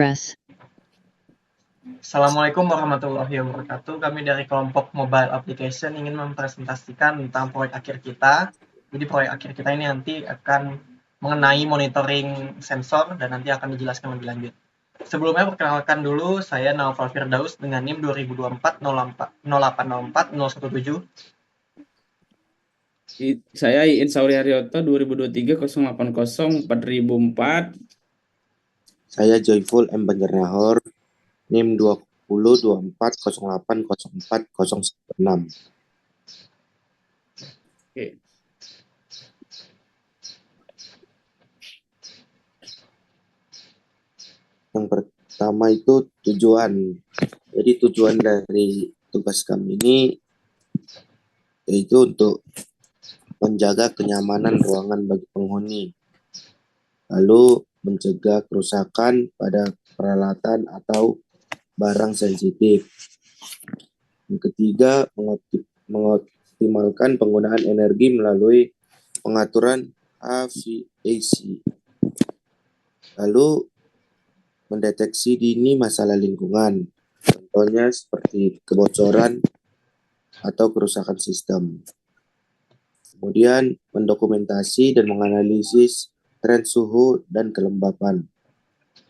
Press. Assalamualaikum warahmatullahi wabarakatuh. Kami dari kelompok Mobile Application ingin mempresentasikan tentang proyek akhir kita. Jadi proyek akhir kita ini nanti akan mengenai monitoring sensor dan nanti akan dijelaskan lebih lanjut. Sebelumnya perkenalkan dulu, saya Naufal Firdaus dengan NIM 2024 0804 017. Saya Iin Sauri Haryoto 2023 080 4004. Saya Joyful M. Banjarnahor, NIM 2024080406. Oke. Yang pertama itu tujuan. Jadi tujuan dari tugas kami ini yaitu untuk menjaga kenyamanan ruangan bagi penghuni, lalu mencegah kerusakan pada peralatan atau barang sensitif. Yang ketiga, mengoptimalkan penggunaan energi melalui pengaturan HVAC. Lalu mendeteksi dini masalah lingkungan, contohnya seperti kebocoran atau kerusakan sistem. Kemudian mendokumentasi dan menganalisis tren suhu dan kelembapan.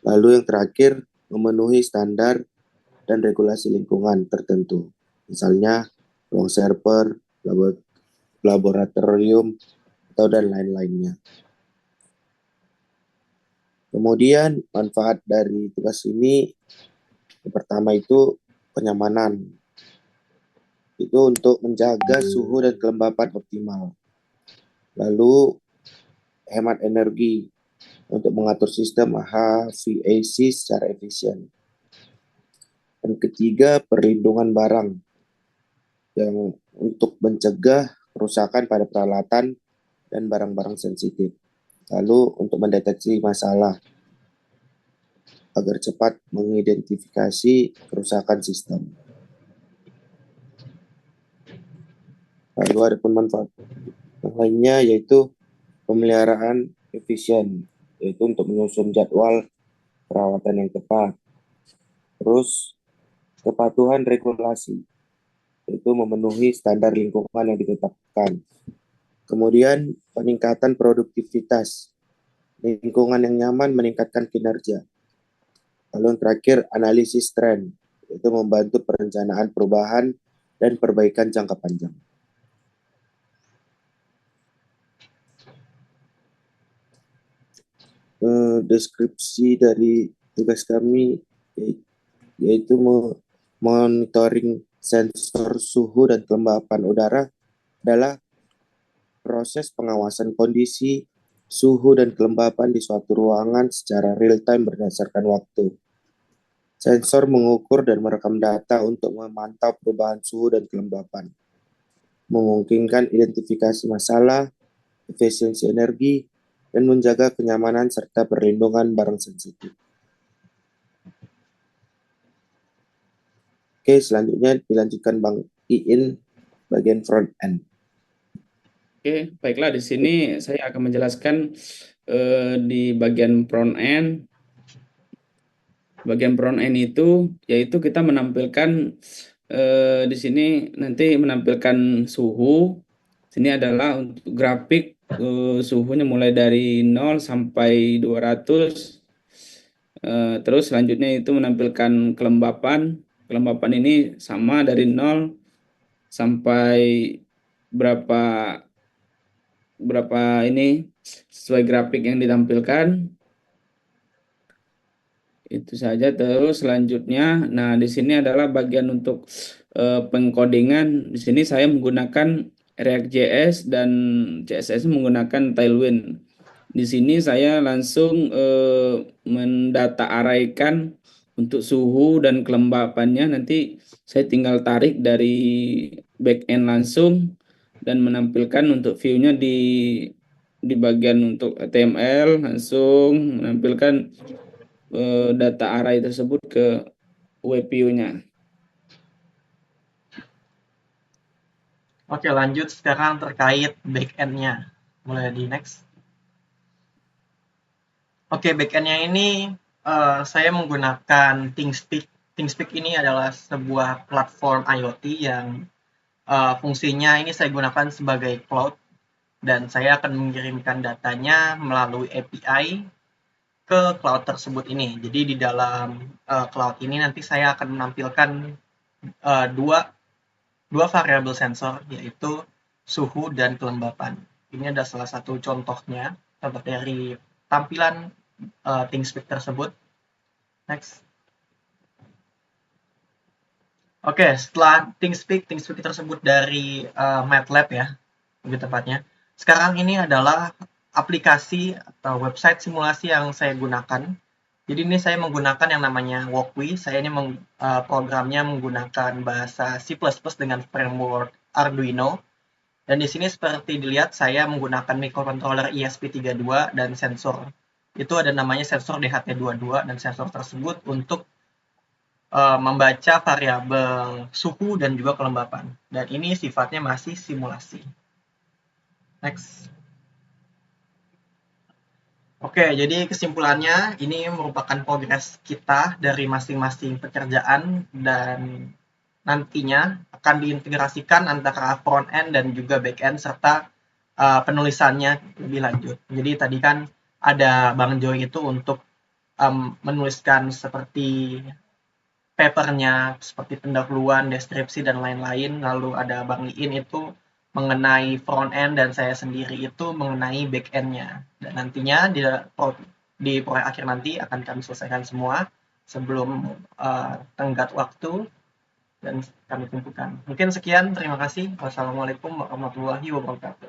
Lalu yang terakhir, memenuhi standar dan regulasi lingkungan tertentu. Misalnya ruang server, laboratorium, atau dan lain-lainnya. Kemudian manfaat dari tugas ini, yang pertama itu kenyamanan. Itu untuk menjaga suhu dan kelembapan optimal. Lalu hemat energi untuk mengatur sistem HVAC secara efisien. Dan ketiga, perlindungan barang yang untuk mencegah kerusakan pada peralatan dan barang-barang sensitif. Lalu untuk mendeteksi masalah agar cepat mengidentifikasi kerusakan sistem. Lalu ada manfaat yang lainnya yaitu pemeliharaan efisien, yaitu untuk menyusun jadwal perawatan yang tepat. Terus kepatuhan regulasi, yaitu memenuhi standar lingkungan yang ditetapkan. Kemudian peningkatan produktivitas, lingkungan yang nyaman meningkatkan kinerja. Lalu yang terakhir analisis tren, yaitu membantu perencanaan perubahan dan perbaikan jangka panjang. Deskripsi dari tugas kami yaitu monitoring sensor suhu dan kelembapan udara adalah proses pengawasan kondisi suhu dan kelembapan di suatu ruangan secara real-time berdasarkan waktu. Sensor mengukur dan merekam data untuk memantau perubahan suhu dan kelembapan, memungkinkan identifikasi masalah, efisiensi energi, dan menjaga kenyamanan serta perlindungan barang sensitif. Oke, selanjutnya dilanjutkan Bang Iin bagian front end. Oke, baiklah di sini saya akan menjelaskan di bagian front end. Bagian front end itu yaitu kita menampilkan di sini nanti menampilkan suhu. Sini adalah untuk grafik suhunya mulai dari 0 sampai 200. Terus selanjutnya itu menampilkan kelembapan. Kelembapan ini sama dari 0 sampai berapa ini sesuai grafik yang ditampilkan. Itu saja. Terus selanjutnya, nah di sini adalah bagian untuk pengkodingan. Di sini saya menggunakan React.js dan CSS menggunakan Tailwind. Di sini saya langsung mendata arraykan untuk suhu dan kelembapannya. Nanti saya tinggal tarik dari backend langsung dan menampilkan untuk view-nya di bagian untuk HTML langsung menampilkan data array tersebut ke web view-nya. Oke, lanjut sekarang terkait backend-nya. Mulai di next. Oke, backend-nya ini Saya menggunakan ThingSpeak. ThingSpeak ini adalah sebuah platform IoT yang fungsinya ini saya gunakan sebagai cloud, dan saya akan mengirimkan datanya melalui API ke cloud tersebut ini. Jadi di dalam cloud ini nanti saya akan menampilkan dua variabel sensor, yaitu suhu dan kelembapan. Ini adalah salah satu contohnya, contoh dari tampilan ThingSpeak tersebut. Next. Oke, setelah ThingSpeak tersebut dari MATLAB ya, lebih tepatnya. Sekarang ini adalah aplikasi atau website simulasi yang saya gunakan. Jadi ini saya menggunakan yang namanya Walkwi. Saya ini programnya menggunakan bahasa C++ dengan framework Arduino. Dan di sini seperti dilihat saya menggunakan microcontroller ESP32 dan sensor. Itu ada namanya sensor DHT22, dan sensor tersebut untuk membaca variabel suhu dan juga kelembapan. Dan ini sifatnya masih simulasi. Next. Oke, jadi kesimpulannya ini merupakan progres kita dari masing-masing pekerjaan, dan nantinya akan diintegrasikan antara front end dan juga back end serta penulisannya lebih lanjut. Jadi tadi kan ada Bang Joy itu untuk menuliskan seperti papernya, seperti pendahuluan, deskripsi, dan lain-lain. Lalu ada Bang Iin itu mengenai front end, dan saya sendiri itu mengenai back end-nya. Dan nantinya di proyek akhir nanti akan kami selesaikan semua sebelum tenggat waktu dan kami kumpulkan. Mungkin sekian, terima kasih. Wassalamualaikum warahmatullahi wabarakatuh.